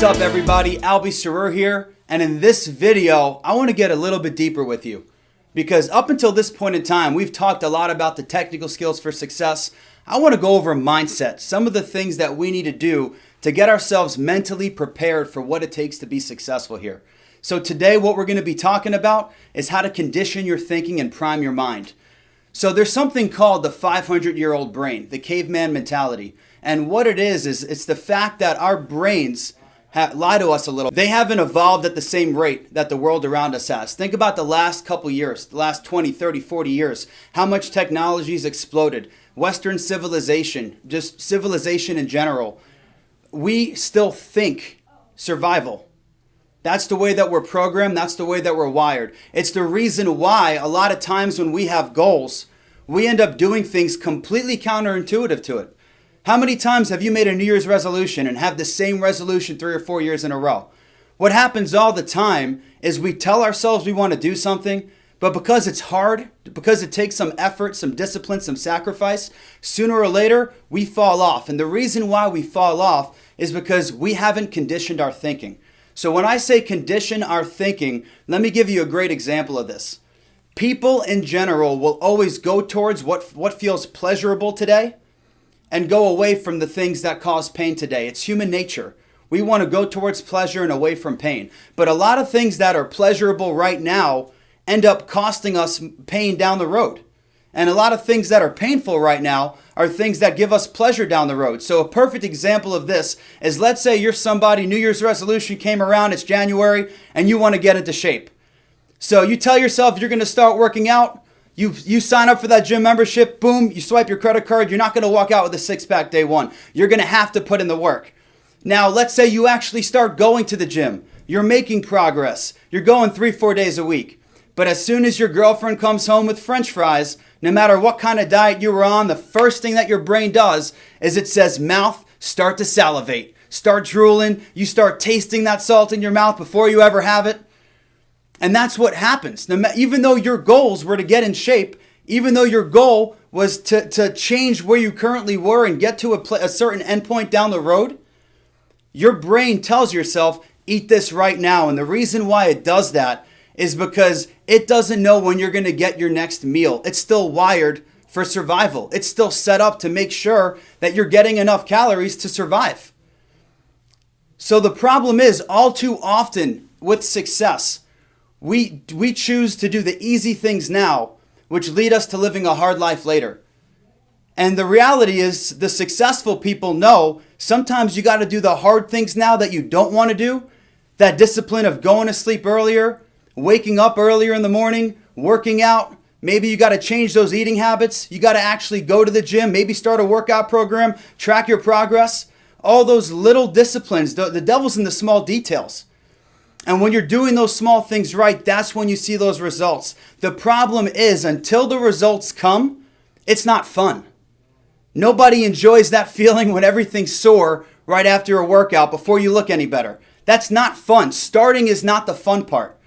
What's up everybody, Albie Sarer here, and in this video, I want to get a little bit deeper with you. Because up until this point in time, we've talked a lot about the technical skills for success. I want to go over mindset, some of the things that we need to do to get ourselves mentally prepared for what it takes to be successful here. So today what we're going to be talking about is how to condition your thinking and prime your mind. So there's something called the 500-year-old brain, the caveman mentality. And what it is it's the fact that our brains lie to us a little. They haven't evolved at the same rate that the world around us has. Think about the last couple years, the last 20, 30, 40 years, how much technology's exploded. Western civilization, just civilization in general. We still think survival. That's the way that we're programmed. That's the way that we're wired. It's the reason why a lot of times when we have goals, we end up doing things completely counterintuitive to it. How many times have you made a New Year's resolution and have the same resolution 3 or 4 years in a row? What happens all the time is we tell ourselves we want to do something, but because it's hard, because it takes some effort, some discipline, some sacrifice, sooner or later we fall off. And the reason why we fall off is because we haven't conditioned our thinking. So when I say condition our thinking, let me give you a great example of this. People in general will always go towards what feels pleasurable today and go away from the things that cause pain today. It's human nature. We want to go towards pleasure and away from pain. But a lot of things that are pleasurable right now end up costing us pain down the road. And a lot of things that are painful right now are things that give us pleasure down the road. So a perfect example of this is, let's say you're somebody, New Year's resolution came around, it's January, and you want to get into shape. So you tell yourself you're going to start working out. You sign up for that gym membership, boom, you swipe your credit card. You're not going to walk out with a six-pack day one. You're going to have to put in the work. Now, let's say you actually start going to the gym. You're making progress. You're going 3-4 days a week. But as soon as your girlfriend comes home with French fries, no matter what kind of diet you were on, the first thing that your brain does is it says, mouth, start to salivate. Start drooling. You start tasting that salt in your mouth before you ever have it. And that's what happens. Even though your goals were to get in shape, even though your goal was to change where you currently were and get to a certain endpoint down the road, your brain tells yourself, eat this right now. And the reason why it does that is because it doesn't know when you're going to get your next meal. It's still wired for survival. It's still set up to make sure that you're getting enough calories to survive. So the problem is, all too often with success, we choose to do the easy things now, which lead us to living a hard life later. And the reality is, the successful people know sometimes you got to do the hard things now that you don't want to do. That discipline of going to sleep earlier, waking up earlier in the morning, working out. Maybe you got to change those eating habits. You got to actually go to the gym, maybe start a workout program, track your progress. All those little disciplines, the devil's in the small details. And when you're doing those small things right, that's when you see those results. The problem is, until the results come, it's not fun. Nobody enjoys that feeling when everything's sore right after a workout before you look any better. That's not fun. Starting is not the fun part.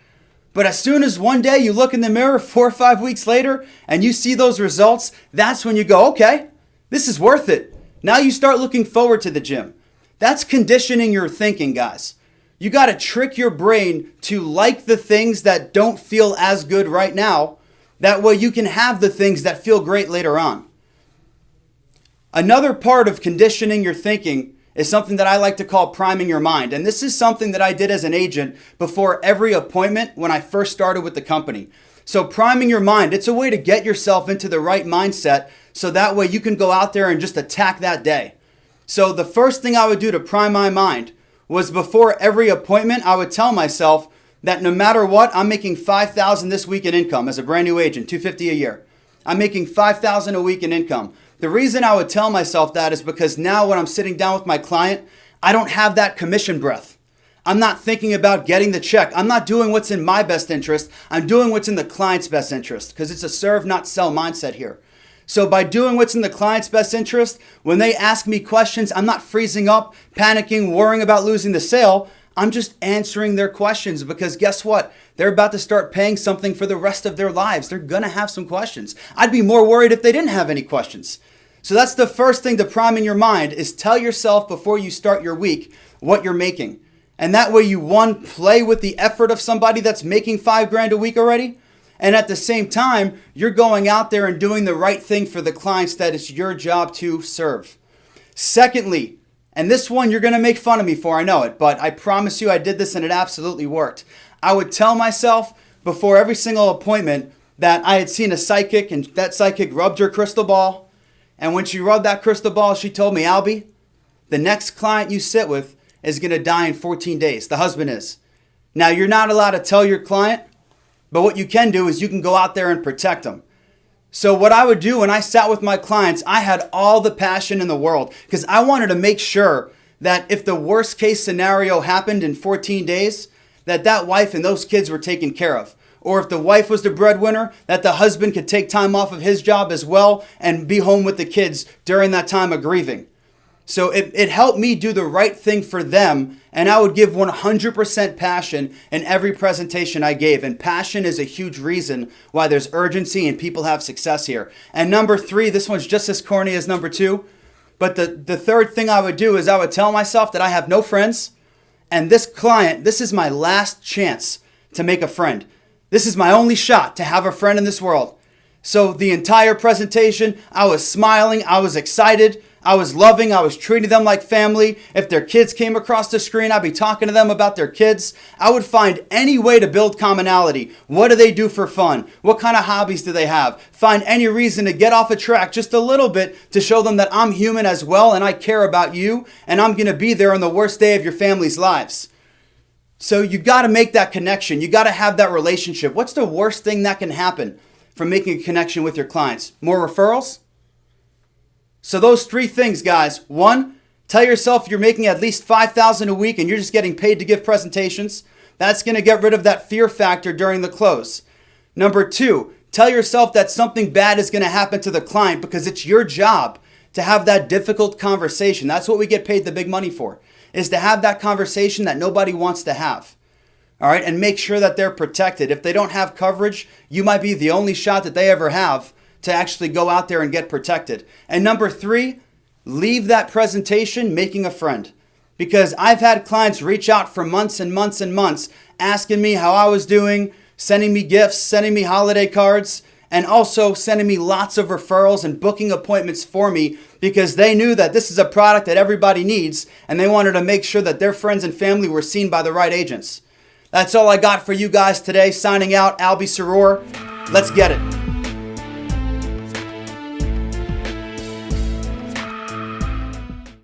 But as soon as one day you look in the mirror 4 or 5 weeks later and you see those results, that's when you go, okay, this is worth it. Now you start looking forward to the gym. That's conditioning your thinking, guys. You got to trick your brain to like the things that don't feel as good right now. That way you can have the things that feel great later on. Another part of conditioning your thinking is something that I like to call priming your mind. And this is something that I did as an agent before every appointment when I first started with the company. So priming your mind, it's a way to get yourself into the right mindset so that way you can go out there and just attack that day. So the first thing I would do to prime my mind was, before every appointment, I would tell myself that no matter what, I'm making $5,000 this week in income as a brand new agent, $250 a year. I'm making $5,000 a week in income. The reason I would tell myself that is because now when I'm sitting down with my client, I don't have that commission breath. I'm not thinking about getting the check. I'm not doing what's in my best interest. I'm doing what's in the client's best interest, because it's a serve, not sell mindset here. So by doing what's in the client's best interest, when they ask me questions, I'm not freezing up, panicking, worrying about losing the sale. I'm just answering their questions, because guess what? They're about to start paying something for the rest of their lives. They're going to have some questions. I'd be more worried if they didn't have any questions. So that's the first thing to prime in your mind, is tell yourself before you start your week what you're making. And that way you, one, play with the effort of somebody that's making $5,000 a week already. And at the same time, you're going out there and doing the right thing for the clients that it's your job to serve. Secondly, and this one you're going to make fun of me for, I know it, but I promise you I did this and it absolutely worked. I would tell myself before every single appointment that I had seen a psychic and that psychic rubbed her crystal ball. And when she rubbed that crystal ball, she told me, Albie, the next client you sit with is going to die in 14 days. The husband is. Now, you're not allowed to tell your client, but what you can do is you can go out there and protect them. So what I would do when I sat with my clients, I had all the passion in the world because I wanted to make sure that if the worst case scenario happened in 14 days, that wife and those kids were taken care of. Or if the wife was the breadwinner, that the husband could take time off of his job as well and be home with the kids during that time of grieving. So it helped me do the right thing for them, and I would give 100% passion in every presentation I gave. And passion is a huge reason why there's urgency and people have success here. And number 3, this one's just as corny as number 2, but the third thing I would do is I would tell myself that I have no friends, and this client, this is my last chance to make a friend. This is my only shot to have a friend in this world. So the entire presentation, I was smiling, I was excited, I was loving, I was treating them like family. If their kids came across the screen, I'd be talking to them about their kids. I would find any way to build commonality. What do they do for fun? What kind of hobbies do they have? Find any reason to get off a track just a little bit to show them that I'm human as well and I care about you and I'm going to be there on the worst day of your family's lives. So you got to make that connection. You got to have that relationship. What's the worst thing that can happen from making a connection with your clients? More referrals? So those 3 things, guys. 1, tell yourself you're making at least $5,000 a week and you're just getting paid to give presentations. That's going to get rid of that fear factor during the close. Number 2, tell yourself that something bad is going to happen to the client because it's your job to have that difficult conversation. That's what we get paid the big money for, is to have that conversation that nobody wants to have. All right, and make sure that they're protected. If they don't have coverage, you might be the only shot that they ever have to actually go out there and get protected. And number 3, leave that presentation making a friend. Because I've had clients reach out for months and months and months asking me how I was doing, sending me gifts, sending me holiday cards, and also sending me lots of referrals and booking appointments for me because they knew that this is a product that everybody needs and they wanted to make sure that their friends and family were seen by the right agents. That's all I got for you guys today. Signing out, Albie Sarrour. Let's get it.